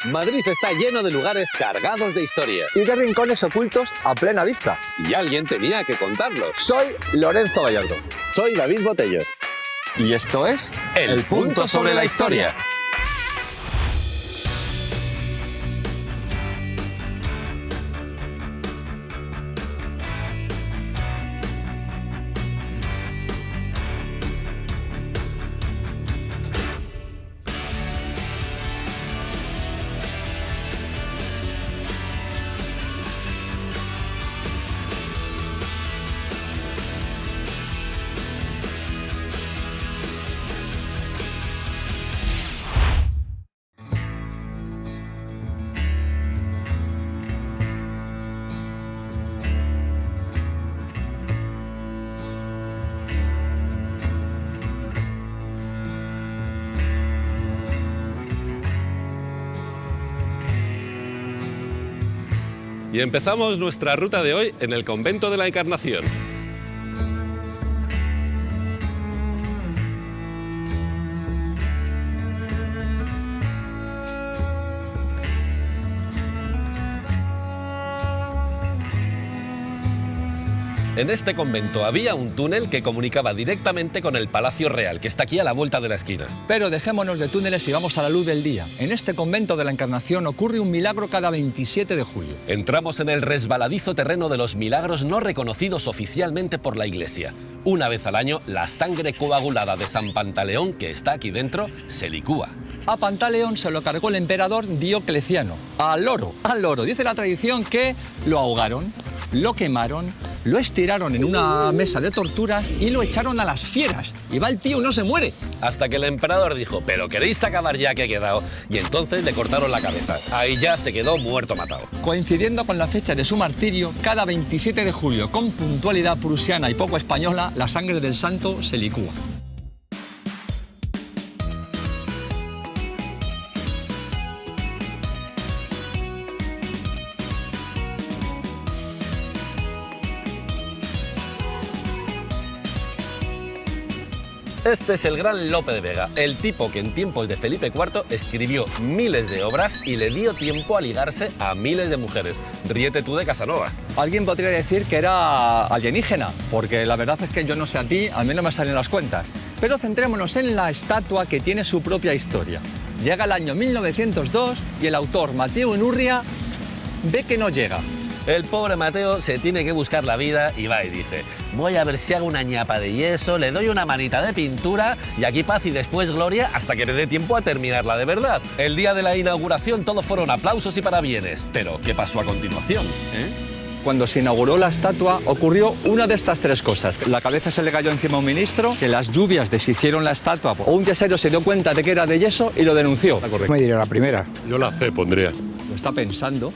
Madrid está lleno de lugares cargados de historia. Y de rincones ocultos a plena vista. Y alguien tenía que contarlos. Soy Lorenzo Gallardo. Soy David Botello. Y esto es El Punto sobre la Historia. Y empezamos nuestra ruta de hoy en el Convento de la Encarnación. En este convento había un túnel que comunicaba directamente con el Palacio Real, que está aquí a la vuelta de la esquina. Pero dejémonos de túneles y vamos a la luz del día. En este convento de la Encarnación ocurre un milagro cada 27 de julio. Entramos en el resbaladizo terreno de los milagros no reconocidos oficialmente por la Iglesia. Una vez al año, la sangre coagulada de San Pantaleón, que está aquí dentro, se licúa. A Pantaleón se lo cargó el emperador Diocleciano. Al loro. Dice la tradición que lo ahogaron, lo quemaron, lo estiraron en una mesa de torturas y lo echaron a las fieras. Y va el tío y no se muere. Hasta que el emperador dijo, ¿pero queréis acabar ya que he quedado? Y entonces le cortaron la cabeza. Ahí ya se quedó muerto matado. Coincidiendo con la fecha de su martirio, cada 27 de julio, con puntualidad prusiana y poco española, la sangre del santo se licúa. Este es el gran Lope de Vega, el tipo que en tiempos de Felipe IV escribió miles de obras y le dio tiempo a ligarse a miles de mujeres. Ríete tú de Casanova. Alguien podría decir que era alienígena, porque la verdad es que yo no sé a ti, a mí no me salen las cuentas. Pero centrémonos en la estatua que tiene su propia historia. Llega el año 1902 y el autor Mateo Inurria ve que no llega. El pobre Mateo se tiene que buscar la vida y va y dice, voy a ver si hago una ñapa de yeso, le doy una manita de pintura y aquí paz y después gloria hasta que le dé tiempo a terminarla de verdad. El día de la inauguración todo fueron aplausos y parabienes. Pero, ¿qué pasó a continuación? Cuando se inauguró la estatua ocurrió una de estas tres cosas. La cabeza se le cayó encima a un ministro, que las lluvias deshicieron la estatua, o un yesero se dio cuenta de que era de yeso y lo denunció. Me diría la primera. Yo la C pondría. Lo está pensando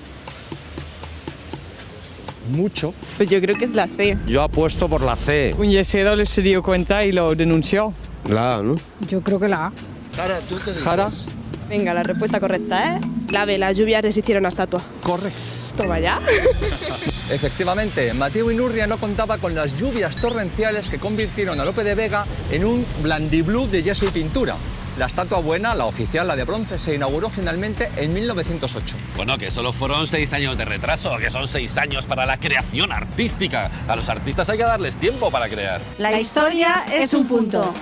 mucho. Pues yo creo que es la C. Yo apuesto por la C. Un yesero se dio cuenta y lo denunció. La A, ¿no? Yo creo que la A. Jara, Venga, la respuesta correcta es la B, las lluvias resistieron la estatua. correcto. Toma ya. Efectivamente, Mateo Inurria no contaba con las lluvias torrenciales que convirtieron a Lope de Vega en un blandiblú de yeso y pintura. La estatua buena, la oficial, la de bronce, se inauguró finalmente en 1908. Bueno, que solo fueron 6 años de retraso, que son 6 años para la creación artística. A los artistas hay que darles tiempo para crear. La historia es un punto.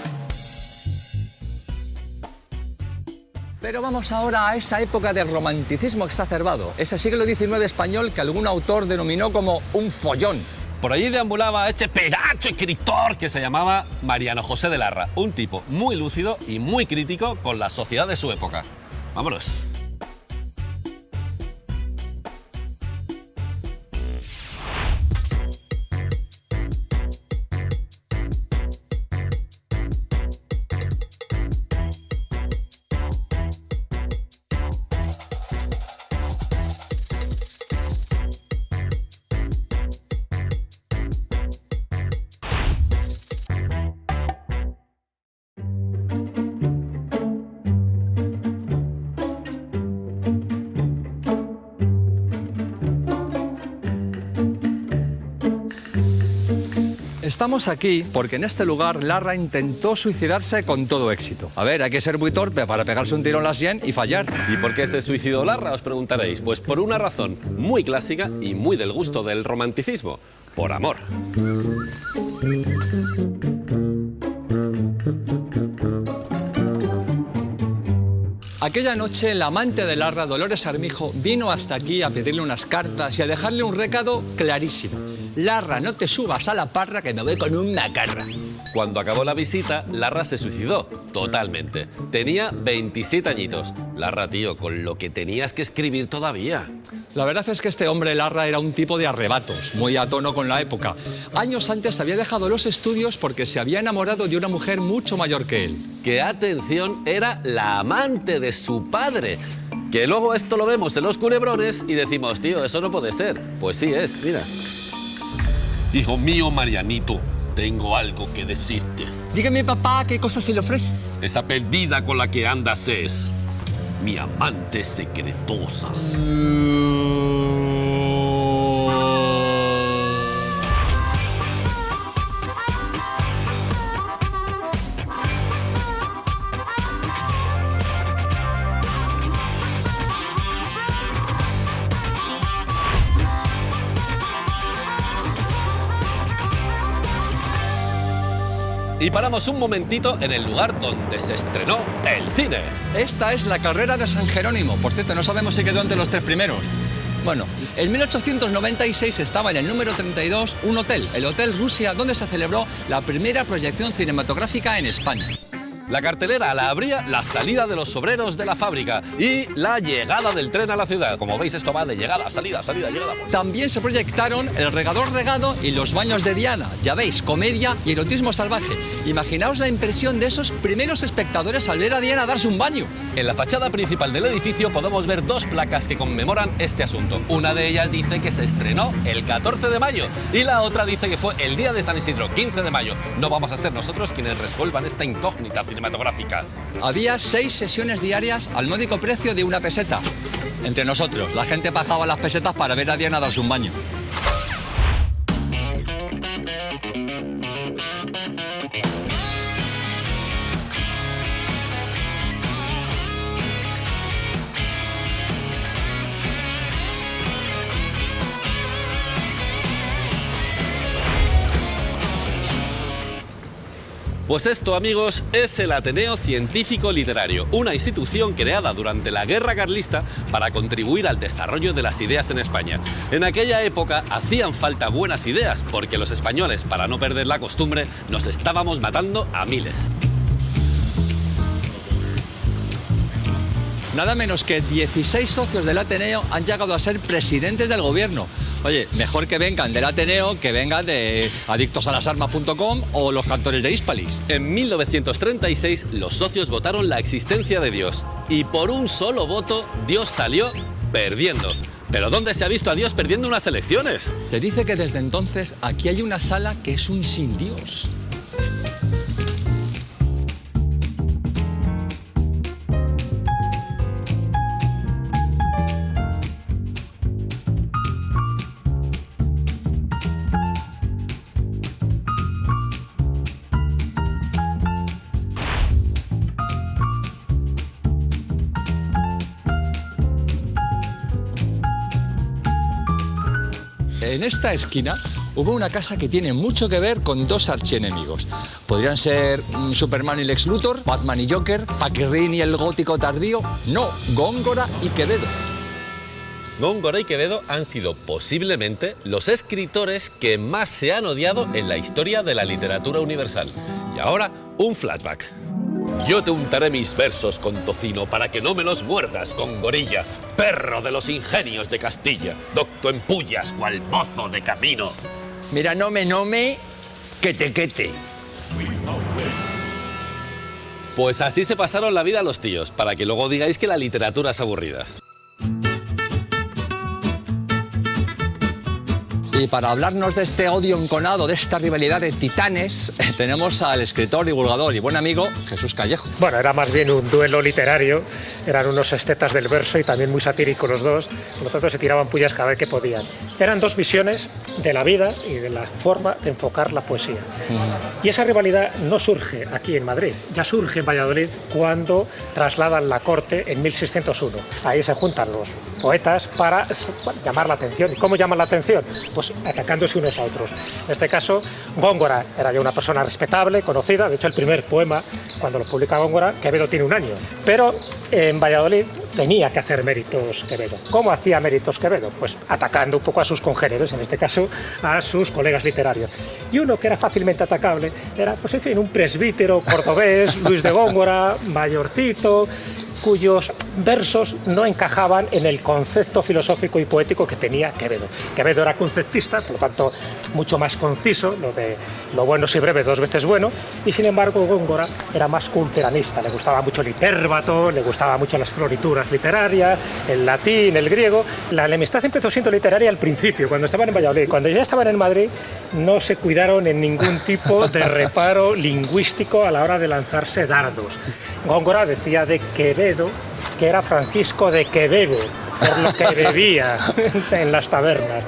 Pero vamos ahora a esa época de romanticismo exacerbado, ese siglo XIX español que algún autor denominó como un follón. Por allí deambulaba este pedacho escritor que se llamaba Mariano José de Larra, un tipo muy lúcido y muy crítico con la sociedad de su época. Vámonos. estamos aquí porque en este lugar Larra intentó suicidarse con todo éxito. A ver, hay que ser muy torpe para pegarse un tiro en la sien y fallar. ¿Y por qué se suicidó Larra? Os preguntaréis. Pues por una razón muy clásica y muy del gusto del romanticismo. Por amor. Aquella noche, la amante de Larra, Dolores Armijo, vino hasta aquí a pedirle unas cartas y a dejarle un recado clarísimo. Larra, no te subas a la parra que me voy con un macarra. Cuando acabó la visita, Larra se suicidó, totalmente. Tenía 27 añitos. Larra, tío, con lo que tenías que escribir todavía. La verdad es que este hombre Larra era un tipo de arrebatos, muy a tono con la época. Años antes había dejado los estudios porque se había enamorado de una mujer mucho mayor que él. Que, atención, era la amante de su padre. Que luego esto lo vemos en los culebrones y decimos, tío, eso no puede ser. Pues sí es, mira. Hijo mío, Marianito, tengo algo que decirte. Dígame, papá, ¿qué cosa se le ofrece? Esa perdida con la que andas es mi amante secretosa. Y paramos un momentito en el lugar donde se estrenó el cine. Esta es la carrera de San Jerónimo. Por cierto, no sabemos si quedó entre los 3 primeros. Bueno, en 1896 estaba en el número 32 un hotel, el Hotel Rusia, donde se celebró la primera proyección cinematográfica en España. La cartelera la abría la salida de los obreros de la fábrica y la llegada del tren a la ciudad. Como veis, esto va de llegada, salida, salida, llegada. También se proyectaron El regador regado y Los baños de Diana. Ya veis, comedia y erotismo salvaje. Imaginaos la impresión de esos primeros espectadores al ver a Diana darse un baño. En la fachada principal del edificio podemos ver 2 placas que conmemoran este asunto. Una de ellas dice que se estrenó el 14 de mayo y la otra dice que fue el día de San Isidro, 15 de mayo. No vamos a ser nosotros quienes resuelvan esta incógnita cinematográfica. Había 6 sesiones diarias al módico precio de 1 peseta. Entre nosotros, la gente pagaba las pesetas para ver a Diana darse un baño. Pues esto, amigos, es el Ateneo Científico Literario, una institución creada durante la Guerra Carlista para contribuir al desarrollo de las ideas en España. En aquella época hacían falta buenas ideas, porque los españoles, para no perder la costumbre, nos estábamos matando a miles. Nada menos que 16 socios del Ateneo han llegado a ser presidentes del gobierno. Oye, mejor que vengan del Ateneo que vengan de adictosalasarmas.com o los cantores de Hispalis. En 1936 los socios votaron la existencia de Dios y por un solo voto Dios salió perdiendo. ¿Pero dónde se ha visto a Dios perdiendo unas elecciones? Se dice que desde entonces aquí hay una sala que es un sin Dios. En esta esquina hubo una casa que tiene mucho que ver con 2 archienemigos. Podrían ser Superman y Lex Luthor, Batman y Joker, Paquirrín y el gótico tardío. No, Góngora y Quevedo. Góngora y Quevedo han sido posiblemente los escritores que más se han odiado en la historia de la literatura universal. Y ahora, un flashback. Yo te untaré mis versos con tocino para que no me los muerdas con gorilla, perro de los ingenios de Castilla, docto en pullas cual mozo de camino. Mira, no me, que te. Pues así se pasaron la vida los tíos, para que luego digáis que la literatura es aburrida. Y para hablarnos de este odio enconado, de esta rivalidad de titanes, tenemos al escritor, divulgador y buen amigo Jesús Callejo. Bueno, era más bien un duelo literario eran unos estetas del verso y también muy satíricos los dos, por lo tanto se tiraban pullas cada vez que podían. Eran dos visiones de la vida y de la forma de enfocar la poesía. Y esa rivalidad no surge aquí en Madrid, ya surge en Valladolid cuando trasladan la corte en 1601. Ahí se juntan los poetas para llamar la atención. ¿Y cómo llaman la atención? Pues atacándose unos a otros. En este caso, Góngora era ya una persona respetable, conocida. De hecho, el primer poema, cuando lo publica Góngora, Quevedo tiene un año. Pero en Valladolid tenía que hacer méritos Quevedo. ¿Cómo hacía méritos Quevedo? Pues atacando un poco a sus congéneres, en este caso a sus colegas literarios. Y uno que era fácilmente atacable era, pues en fin, un presbítero cordobés, Luis de Góngora, mayorcito, cuyos versos no encajaban en el concepto filosófico y poético que tenía Quevedo. Quevedo era conceptista, por lo tanto, mucho más conciso, lo de lo bueno si breve, dos veces bueno, y sin embargo Góngora era más culturanista, le gustaba mucho el hipérbato, le gustaba mucho las florituras literarias, el latín, el griego. La enemistad empezó siendo literaria al principio, cuando estaban en Valladolid. Cuando ya estaban en Madrid, no se cuidaron en ningún tipo de reparo lingüístico a la hora de lanzarse dardos. Góngora decía de Quevedo que era Francisco de Quevedo, por lo que bebía en las tabernas.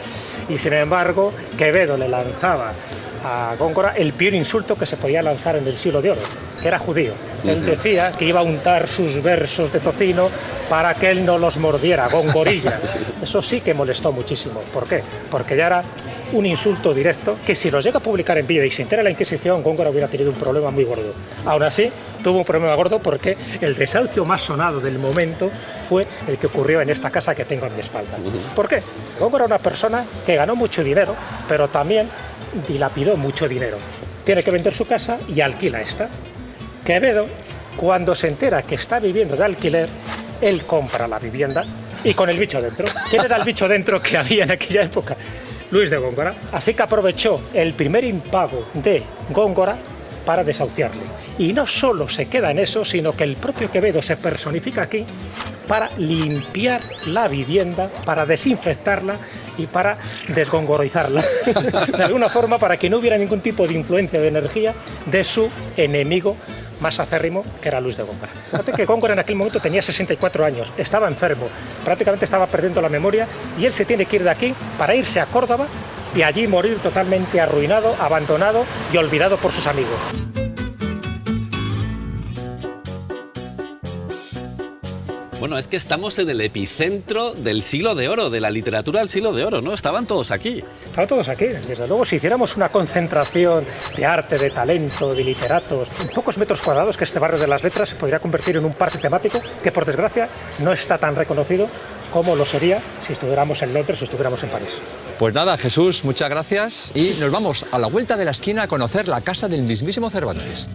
Y sin embargo, Quevedo le lanzaba a Góngora el peor insulto que se podía lanzar en el siglo de oro, que era judío. Él decía que iba a untar sus versos de tocino para que él no los mordiera, gongorilla. Eso sí que molestó muchísimo. ¿Por qué? Porque ya era un insulto directo que si los llega a publicar en vida y se entera la Inquisición, Góngora hubiera tenido un problema muy gordo. Aún así, tuvo un problema gordo porque el desahucio más sonado del momento fue el que ocurrió en esta casa que tengo a mi espalda. ¿Por qué? Góngora era una persona que ganó mucho dinero, pero también dilapidó mucho dinero. Tiene que vender su casa y alquila esta. Quevedo, cuando se entera que está viviendo de alquiler, él compra la vivienda y con el bicho dentro. ¿Quién era el bicho dentro que había en aquella época? Luis de Góngora. Así que aprovechó el primer impago de Góngora para desahuciarle. Y no solo se queda en eso, sino que el propio Quevedo se personifica aquí para limpiar la vivienda, para desinfectarla y para desgongorizarla. De alguna forma, para que no hubiera ningún tipo de influencia de energía de su enemigo más acérrimo, que era Luis de Góngora. Fíjate que Góngora en aquel momento tenía 64 años, estaba enfermo, prácticamente estaba perdiendo la memoria y él se tiene que ir de aquí para irse a Córdoba y allí morir totalmente arruinado, abandonado y olvidado por sus amigos. Bueno, es que estamos en el epicentro del siglo de oro, de la literatura del siglo de oro, ¿no? Estaban todos aquí. Estaban todos aquí. Desde luego, si hiciéramos una concentración de arte, de talento, de literatos, en pocos metros cuadrados, que este barrio de las letras se podría convertir en un parque temático que, por desgracia, no está tan reconocido como lo sería si estuviéramos en Londres o estuviéramos en París. Pues nada, Jesús, muchas gracias. Y nos vamos a la vuelta de la esquina a conocer la casa del mismísimo Cervantes.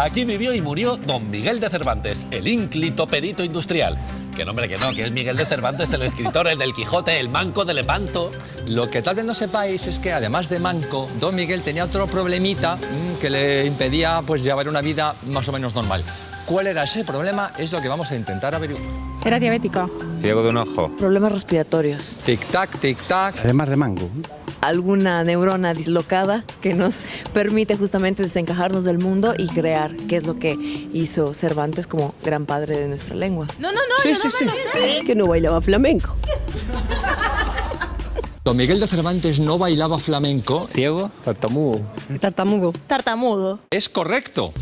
Aquí vivió y murió don Miguel de Cervantes, el ínclito perito industrial. Que nombre que no, que es Miguel de Cervantes, el escritor, el del Quijote, el manco de Lepanto. Lo que tal vez no sepáis es que además de manco, don Miguel tenía otro problemita que le impedía pues llevar una vida más o menos normal. ¿Cuál era ese problema? Es lo que vamos a intentar averiguar. Era diabético. Ciego de un ojo. Problemas respiratorios. Tic-tac, tic-tac. Además de mango. Alguna neurona dislocada que nos permite justamente desencajarnos del mundo y crear, que es lo que hizo Cervantes como gran padre de nuestra lengua. Sí. Que no bailaba flamenco. Don Miguel de Cervantes no bailaba flamenco. Ciego, tartamudo. Tartamudo. Es correcto.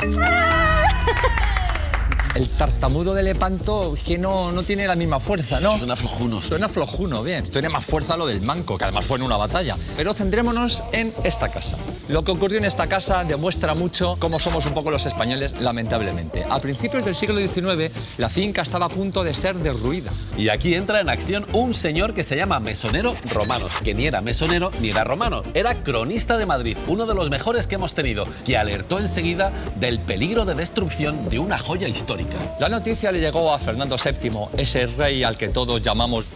El tartamudo de Lepanto es que no tiene la misma fuerza, ¿no? Suena flojuno. Suena flojuno, bien. Tiene más fuerza lo del manco, que además fue en una batalla. Pero centrémonos en esta casa. Lo que ocurrió en esta casa demuestra mucho cómo somos un poco los españoles, lamentablemente. A principios del siglo XIX, la finca estaba a punto de ser derruida. Y aquí entra en acción un señor que se llama Mesonero Romanos, que ni era mesonero ni era romano. Era cronista de Madrid, uno de los mejores que hemos tenido, que alertó enseguida del peligro de destrucción de una joya histórica. La noticia le llegó a Fernando VII, ese rey al que todos llamamos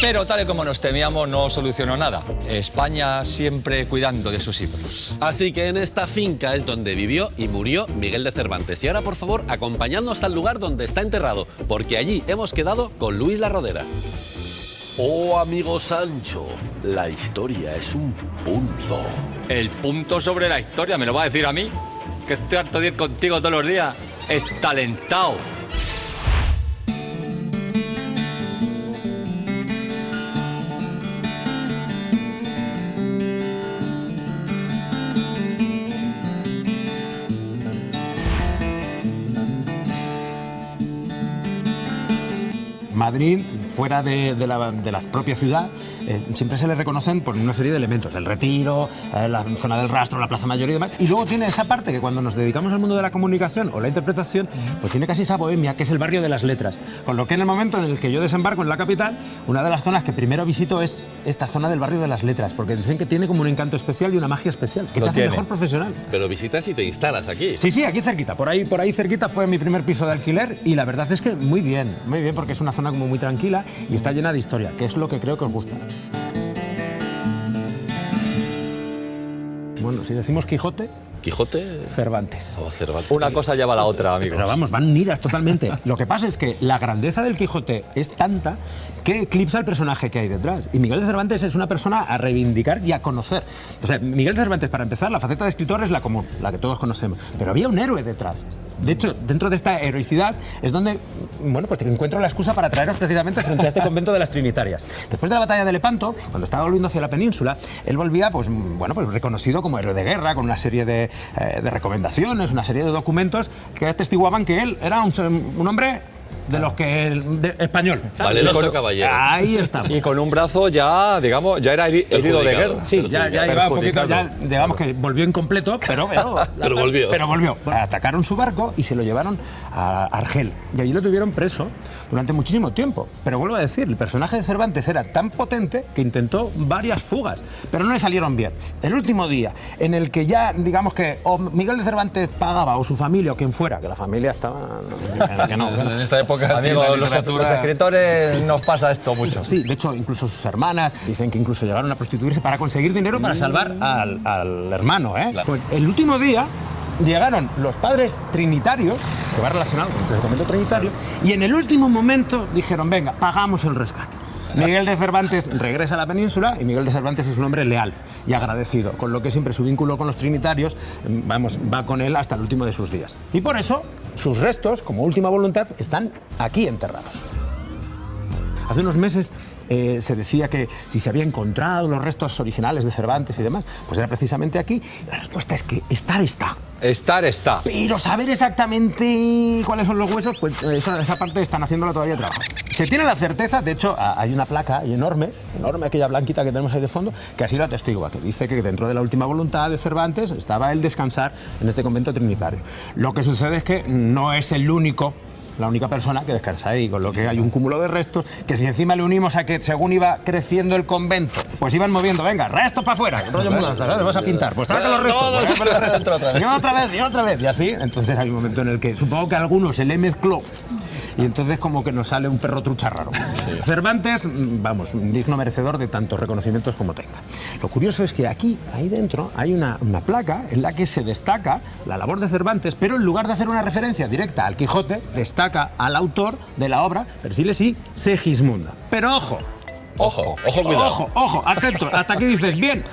Pero tal y como nos temíamos, no solucionó nada. España siempre cuidando de sus ídolos. Así que en esta finca es donde vivió y murió Miguel de Cervantes. Y ahora, por favor, acompañadnos al lugar donde está enterrado, porque allí hemos quedado con Luis La Rodera. Oh, amigo Sancho, la historia es un punto. El punto sobre la historia, ¿me lo va a decir a mí? Que estoy harto de ir contigo todos los días. Es talentado. Madrid, fuera de la propia ciudad, siempre se le reconocen por una serie de elementos, el Retiro, la zona del Rastro, la Plaza Mayor y demás. Y luego tiene esa parte que cuando nos dedicamos al mundo de la comunicación o la interpretación, pues tiene casi esa bohemia, que es el barrio de las letras. Con lo que en el momento en el que yo desembarco en la capital, una de las zonas que primero visito es esta zona del barrio de las letras, porque dicen que tiene como un encanto especial y una magia especial, que te hace mejor profesional. Pero visitas y te instalas aquí. Sí, aquí cerquita, por ahí cerquita fue mi primer piso de alquiler y la verdad es que muy bien, porque es una zona como muy tranquila y está llena de historia, que es lo que creo que os gusta. Bueno, si decimos Quijote... ¿Quijote? Cervantes. Oh, Cervantes. Una cosa lleva a la otra, amigo. Pero vamos, van unidas totalmente. Lo que pasa es que la grandeza del Quijote es tanta que eclipsa el personaje que hay detrás. Y Miguel de Cervantes es una persona a reivindicar y a conocer. O sea, Miguel de Cervantes, para empezar, la faceta de escritor es la común, la que todos conocemos. Pero había un héroe detrás. De hecho, dentro de esta heroicidad es donde, bueno, pues te encuentro la excusa para traeros precisamente frente a este convento de las Trinitarias. Después de la batalla de Lepanto, cuando estaba volviendo hacia la península, él volvía, pues reconocido como héroe de guerra, con una serie de recomendaciones, una serie de documentos que atestiguaban que él era un hombre de los que español. Valeroso caballero. Ahí está. Y con un brazo ya, digamos, ya era herido de guerra. Sí, ya iba un poquito, ya, digamos que volvió incompleto, pero volvió. Pero volvió. Atacaron su barco y se lo llevaron a Argel. Y allí lo tuvieron preso durante muchísimo tiempo. Pero vuelvo a decir, el personaje de Cervantes era tan potente que intentó varias fugas, pero no le salieron bien. El último día en el que ya, digamos que o Miguel de Cervantes pagaba, o su familia, o quien fuera, que la familia estaba... que no. En esta época, amigo, los escritores nos pasa esto mucho. Sí, de hecho, incluso sus hermanas dicen que incluso llegaron a prostituirse para conseguir dinero para salvar al hermano, ¿eh? Pues el último día llegaron los padres trinitarios, que va relacionado con el convento trinitario, y en el último momento dijeron, venga, pagamos el rescate. Miguel de Cervantes regresa a la península y Miguel de Cervantes es un hombre leal y agradecido, con lo que siempre su vínculo con los trinitarios, va con él hasta el último de sus días. Y por eso sus restos, como última voluntad, están aquí enterrados. Hace unos meses se decía que si se había encontrado los restos originales de Cervantes y demás, pues era precisamente aquí. La respuesta es que estar está. Estar está. Pero saber exactamente cuáles son los huesos, pues esa parte están haciéndola todavía trabajo. Se tiene la certeza, de hecho, hay una placa enorme, aquella blanquita que tenemos ahí de fondo, que así lo atestigua, que dice que dentro de la última voluntad de Cervantes estaba el descansar en este convento trinitario. Lo que sucede es que no es la única persona que descansa ahí, con lo que hay un cúmulo de restos que si encima le unimos a que según iba creciendo el convento, pues iban moviendo, venga, restos para afuera, rollo mudanza, ¿le vas a pintar? Pues saca los restos, y otra vez, y así, entonces hay un momento en el que supongo que a algunos se le mezcló y entonces como que nos sale un perro trucha raro. Sí. Cervantes, vamos, un digno merecedor de tantos reconocimientos como tenga. Lo curioso es que aquí, ahí dentro, hay una placa en la que se destaca la labor de Cervantes, pero en lugar de hacer una referencia directa al Quijote, destaca al autor de la obra, Persiles y Segismunda. Pero ojo, cuidado. Ojo, atento, hasta aquí dices, bien,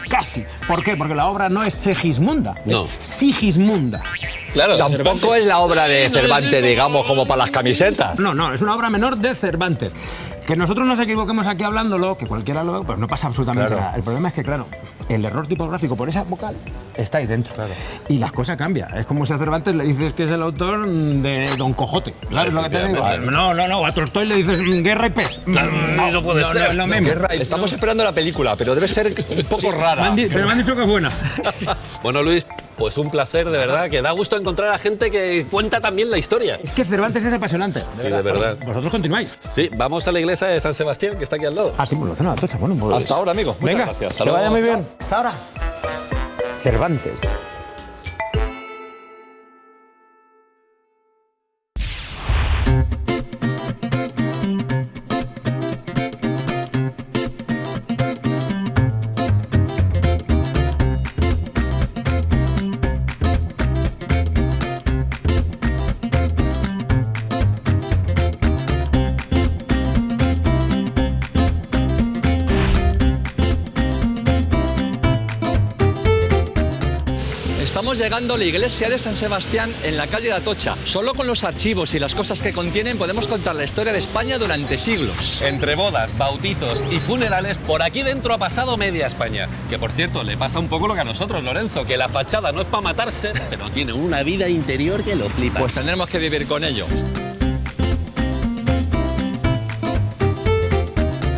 casi. ¿Por qué? Porque la obra no es Segismunda, es Sigismunda. Claro, tampoco es la obra de Cervantes, digamos, como para las camisetas. No, es una obra menor de Cervantes. Que nosotros nos equivoquemos aquí hablándolo, que cualquiera lo ve, pues no pasa absolutamente nada. El problema es que, claro, el error tipográfico por esa vocal está ahí dentro. Claro. Y las cosas cambian. Es como si a Cervantes le dices que es el autor de Don Cojote. ¿Sabes lo que te digo? No, a Tolstoy le dices Guerra y Pez. No puede ser. Lo mismo. Estamos esperando la película, pero debe ser un poco rara. Pero me han dicho que es buena. Bueno, Luis, pues un placer, de verdad, que da gusto encontrar a gente que cuenta también la historia. Es que Cervantes es apasionante. Sí, de verdad. Vosotros continuáis. Sí, vamos a la iglesia de San Sebastián, que está aquí al lado. Ah, sí, pues lo hacen a la tocha. Bueno, pues... Hasta ahora, amigo. Muchas Venga, gracias. Hasta que vaya luego. muy bien. Hasta ahora. Cervantes. estamos llegando a la iglesia de San Sebastián en la calle de Atocha. Solo con los archivos y las cosas que contienen podemos contar la historia de España durante siglos. Entre bodas, bautizos y funerales, por aquí dentro ha pasado media España. Que por cierto, le pasa un poco lo que a nosotros, Lorenzo, que la fachada no es para matarse, pero tiene una vida interior que lo flipa. Pues tendremos que vivir con ello.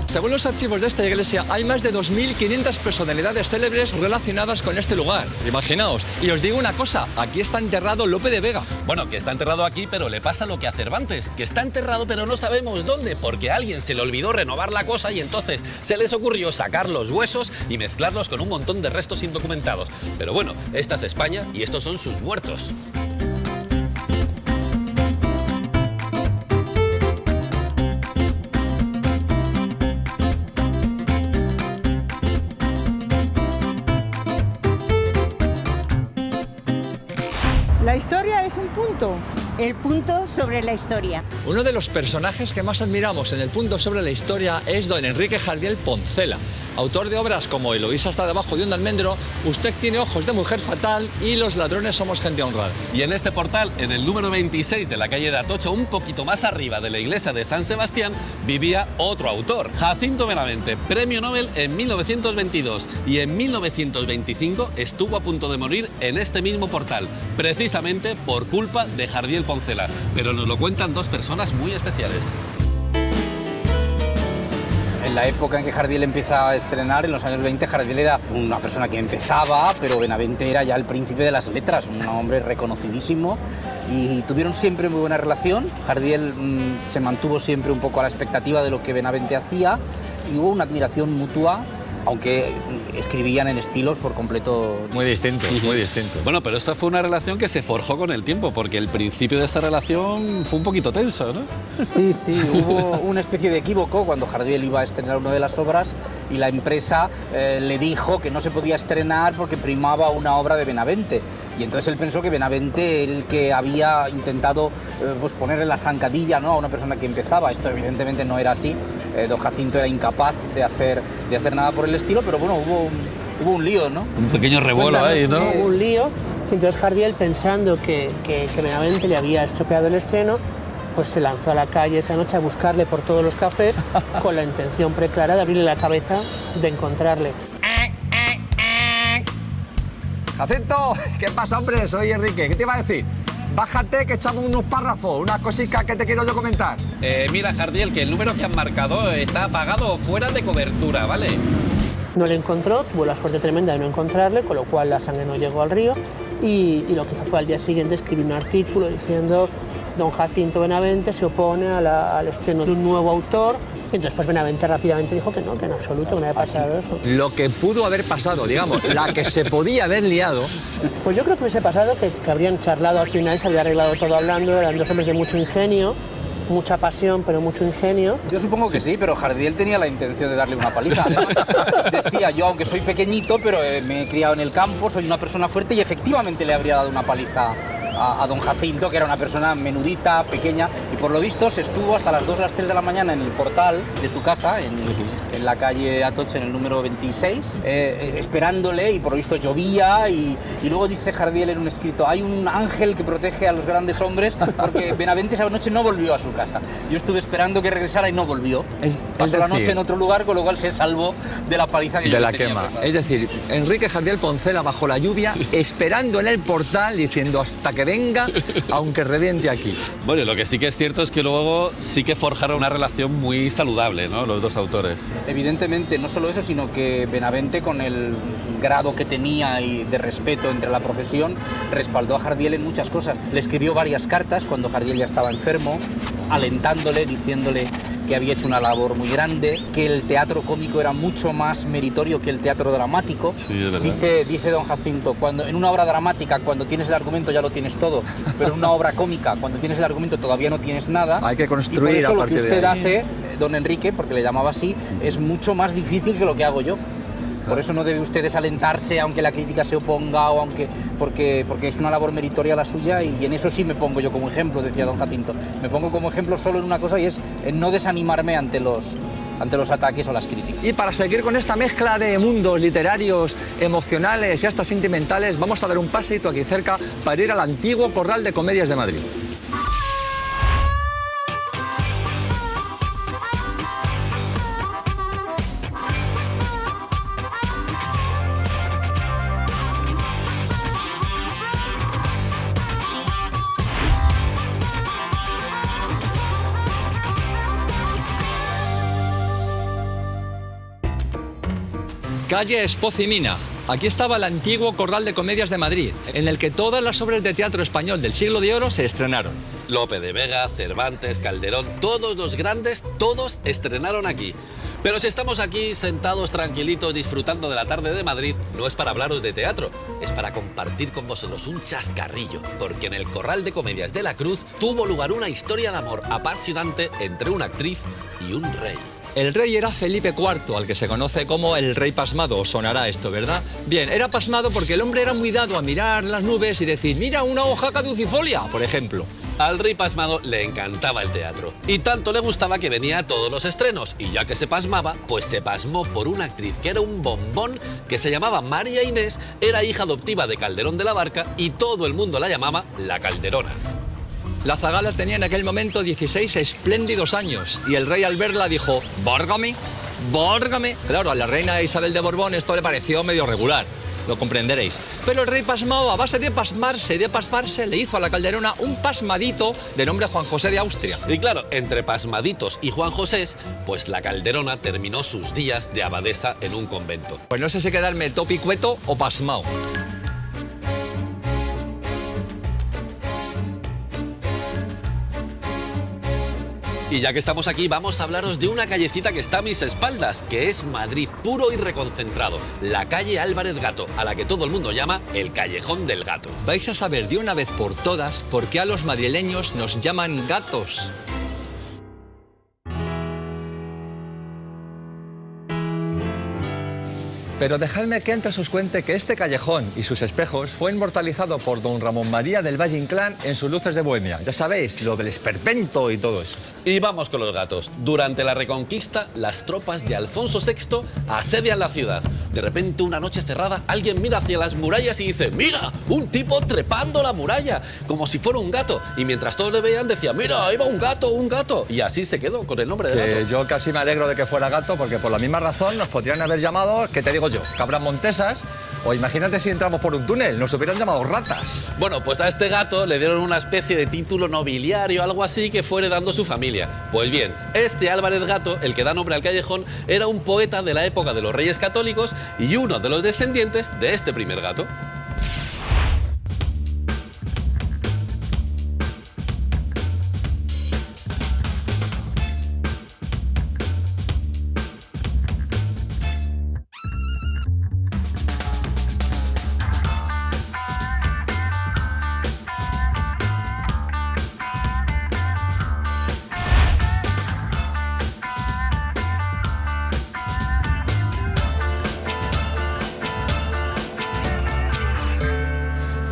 Según los archivos de esta iglesia, hay más de 2.500 personalidades célebres relacionadas con este lugar. Imaginaos. Y os digo una cosa, aquí está enterrado Lope de Vega. Bueno, que está enterrado aquí, pero le pasa lo que a Cervantes, que está enterrado pero no sabemos dónde, porque a alguien se le olvidó renovar la cosa y entonces se les ocurrió sacar los huesos y mezclarlos con un montón de restos indocumentados. Pero bueno, esta es España y estos son sus muertos. La historia es un punto. El punto sobre la historia. Uno de los personajes que más admiramos en el punto sobre la historia es don Enrique Jardiel Poncela. Autor de obras como Eloísa está debajo de un almendro, Usted tiene ojos de mujer fatal y Los ladrones somos gente honrada. Y en este portal, en el número 26 de la calle de Atocha, un poquito más arriba de la iglesia de San Sebastián, vivía otro autor, Jacinto Benavente, premio Nobel en 1922. Y en 1925 estuvo a punto de morir en este mismo portal, precisamente por culpa de Jardiel Poncela. Pero nos lo cuentan dos personas muy especiales. En la época en que Jardiel empieza a estrenar, en los años 20, Jardiel era una persona que empezaba, pero Benavente era ya el príncipe de las letras, un hombre reconocidísimo, y tuvieron siempre muy buena relación. Jardiel se mantuvo siempre un poco a la expectativa de lo que Benavente hacía, y hubo una admiración mutua, aunque escribían en estilos por completo muy distintos, muy distintos. Bueno, pero esta fue una relación que se forjó con el tiempo, porque el principio de esta relación fue un poquito tenso, ¿no? Sí, hubo una especie de equívoco cuando Jardiel iba a estrenar una de las obras y la empresa le dijo que no se podía estrenar porque primaba una obra de Benavente. Y entonces él pensó que Benavente, el que había intentado pues ponerle la zancadilla, ¿no?, a una persona que empezaba. Esto evidentemente no era así. Don Jacinto era incapaz de hacer nada por el estilo, pero bueno, hubo un lío, ¿no? Un pequeño revuelo ahí, ¿no? Hubo un lío. Entonces Jardiel, pensando que Benavente le había estropeado el estreno, pues se lanzó a la calle esa noche a buscarle por todos los cafés con la intención preclara de abrirle la cabeza, de encontrarle. Jacinto, ¿qué pasa, hombre? Soy Enrique. ¿Qué te iba a decir? Bájate que echamos unos párrafos, unas cositas que te quiero yo comentar. Mira, Jardiel, que el número que han marcado está apagado o fuera de cobertura, ¿vale? No le encontró, tuvo la suerte tremenda de no encontrarle, con lo cual la sangre no llegó al río, y lo que hizo fue al día siguiente escribir un artículo diciendo: don Jacinto Benavente se opone al estreno de un nuevo autor. Y entonces pues Benavente rápidamente dijo que no, que en absoluto no había pasado eso. Lo que pudo haber pasado, digamos, la que se podía haber liado. Pues yo creo que hubiese pasado que habrían charlado al final, se había arreglado todo hablando, eran dos hombres de mucho ingenio, mucha pasión, pero mucho ingenio. Yo supongo que sí, pero Jardiel tenía la intención de darle una paliza. Decía, yo aunque soy pequeñito, pero me he criado en el campo, soy una persona fuerte, y efectivamente le habría dado una paliza a don Jacinto, que era una persona menudita, pequeña, y por lo visto se estuvo hasta las 2 o las 3 de la mañana en el portal de su casa, en la calle Atocha, en el número 26, esperándole, y por lo visto llovía, y luego dice Jardiel en un escrito: hay un ángel que protege a los grandes hombres, porque Benavente esa noche no volvió a su casa. Yo estuve esperando que regresara y no volvió. Pasó la noche en otro lugar, con lo cual se salvó de la paliza que yo le tenía preparada. Es decir, Enrique Jardiel Poncela bajo la lluvia, esperando en el portal, diciendo hasta que venga, aunque reviente aquí. Bueno, lo que sí que es cierto es que luego sí que forjaron una relación muy saludable, ¿no?, los dos autores. Evidentemente, no solo eso, sino que Benavente, con el grado que tenía y de respeto entre la profesión, respaldó a Jardiel en muchas cosas. Le escribió varias cartas cuando Jardiel ya estaba enfermo, alentándole, diciéndole que había hecho una labor muy grande, que el teatro cómico era mucho más meritorio que el teatro dramático. Sí, es verdad. Dice don Jacinto, cuando en una obra dramática, cuando tienes el argumento ya lo tienes todo, pero en una obra cómica, cuando tienes el argumento todavía no tienes nada. Hay que construir. Y por eso a lo partir que usted de ahí hace, don Enrique, porque le llamaba así, es mucho más difícil que lo que hago yo. Por eso no debe usted desalentarse aunque la crítica se oponga, o porque es una labor meritoria la suya, y en eso sí me pongo yo como ejemplo, decía don Jacinto. Me pongo como ejemplo solo en una cosa, y es en no desanimarme ante los ante los ataques o las críticas. Y para seguir con esta mezcla de mundos literarios, emocionales y hasta sentimentales, vamos a dar un paseito aquí cerca para ir al antiguo Corral de Comedias de Madrid. Calle Espoz y Mina. Aquí estaba el antiguo Corral de Comedias de Madrid, en el que todas las obras de teatro español del siglo de oro se estrenaron. Lope de Vega, Cervantes, Calderón, todos los grandes, todos estrenaron aquí. Pero si estamos aquí sentados tranquilitos disfrutando de la tarde de Madrid, no es para hablaros de teatro, es para compartir con vosotros un chascarrillo, porque en el Corral de Comedias de la Cruz tuvo lugar una historia de amor apasionante entre una actriz y un rey. El rey era Felipe IV, al que se conoce como el rey pasmado. Os sonará esto, ¿verdad? Bien, era pasmado porque el hombre era muy dado a mirar las nubes y decir, mira, una hoja caducifolia, por ejemplo. Al rey pasmado le encantaba el teatro y tanto le gustaba que venía a todos los estrenos, y ya que se pasmaba, pues se pasmó por una actriz que era un bombón, que se llamaba María Inés, era hija adoptiva de Calderón de la Barca y todo el mundo la llamaba la Calderona. La zagala tenía en aquel momento 16 espléndidos años y el rey al verla dijo, ¡bórgame! ¡Bórgame! Claro, a la reina Isabel de Borbón esto le pareció medio regular, lo comprenderéis. Pero el rey pasmado, a base de pasmarse, le hizo a la Calderona un pasmadito de nombre Juan José de Austria. Y claro, entre pasmaditos y Juan Josés, pues la Calderona terminó sus días de abadesa en un convento. Pues no sé si quedarme topicueto o pasmao. Y ya que estamos aquí, vamos a hablaros de una callecita que está a mis espaldas, que es Madrid puro y reconcentrado, la calle Álvarez Gato, a la que todo el mundo llama el Callejón del Gato. Vais a saber de una vez por todas por qué a los madrileños nos llaman gatos. Pero dejadme que antes os cuente que este callejón y sus espejos fue inmortalizado por don Ramón María del Valle Inclán en sus Luces de Bohemia. Ya sabéis, lo del esperpento y todo eso. Y vamos con los gatos. Durante la Reconquista, las tropas de Alfonso VI asedian la ciudad. De repente, una noche cerrada, alguien mira hacia las murallas y dice, ¡mira! Un tipo trepando la muralla, como si fuera un gato. Y mientras todos le veían, decía, ¡mira! Ahí va un gato, un gato. Y así se quedó con el nombre de gato. Yo casi me alegro de que fuera gato, porque por la misma razón nos podrían haber llamado, ¿qué te digo yo? Cabras montesas, o imagínate si entramos por un túnel, nos hubieran llamado ratas. Bueno, pues a este gato le dieron una especie de título nobiliario, algo así, que fue heredando su familia. Pues bien, este Álvarez Gato, el que da nombre al callejón, era un poeta de la época de los Reyes Católicos y uno de los descendientes de este primer gato.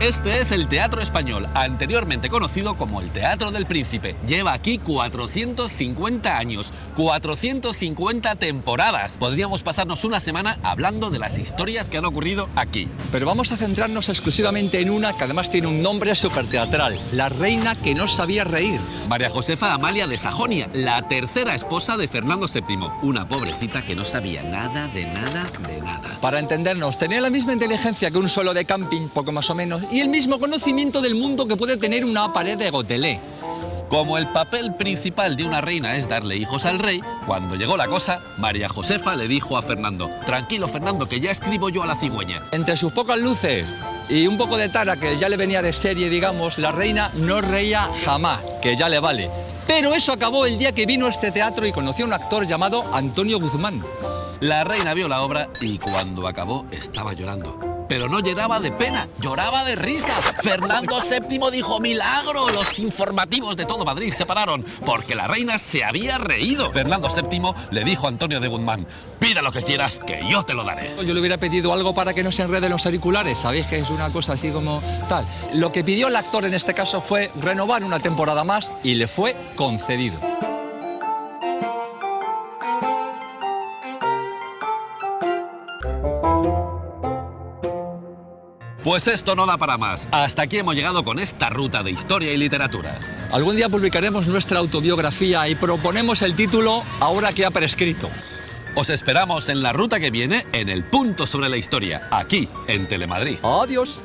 Este es el Teatro Español, anteriormente conocido como el Teatro del Príncipe. Lleva aquí 450 años, 450 temporadas. Podríamos pasarnos una semana hablando de las historias que han ocurrido aquí. Pero vamos a centrarnos exclusivamente en una que además tiene un nombre súper teatral, la reina que no sabía reír. María Josefa Amalia de Sajonia, la tercera esposa de Fernando VII. Una pobrecita que no sabía nada de nada de nada. Para entendernos, tenía la misma inteligencia que un suelo de camping, poco más o menos, y el mismo conocimiento del mundo que puede tener una pared de gotelé. Como el papel principal de una reina es darle hijos al rey, cuando llegó la cosa, María Josefa le dijo a Fernando, tranquilo Fernando, que ya escribo yo a la cigüeña. Entre sus pocas luces y un poco de tara que ya le venía de serie, digamos, la reina no reía jamás, que ya le vale. Pero eso acabó el día que vino a este teatro y conoció a un actor llamado Antonio Guzmán. La reina vio la obra y cuando acabó estaba llorando. Pero no lloraba de pena, lloraba de risa. Fernando VII dijo, ¡milagro! Los informativos de todo Madrid se pararon porque la reina se había reído. Fernando VII le dijo a Antonio de Guzmán, pida lo que quieras, que yo te lo daré. Yo le hubiera pedido algo para que no se enreden los auriculares, ¿sabéis? Que es una cosa así como tal. Lo que pidió el actor en este caso fue renovar una temporada más y le fue concedido. Pues esto no da para más. Hasta aquí hemos llegado con esta ruta de historia y literatura. Algún día publicaremos nuestra autobiografía y proponemos el título Ahora que ha prescrito. Os esperamos en la ruta que viene en El Punto sobre la Historia, aquí en Telemadrid. Adiós.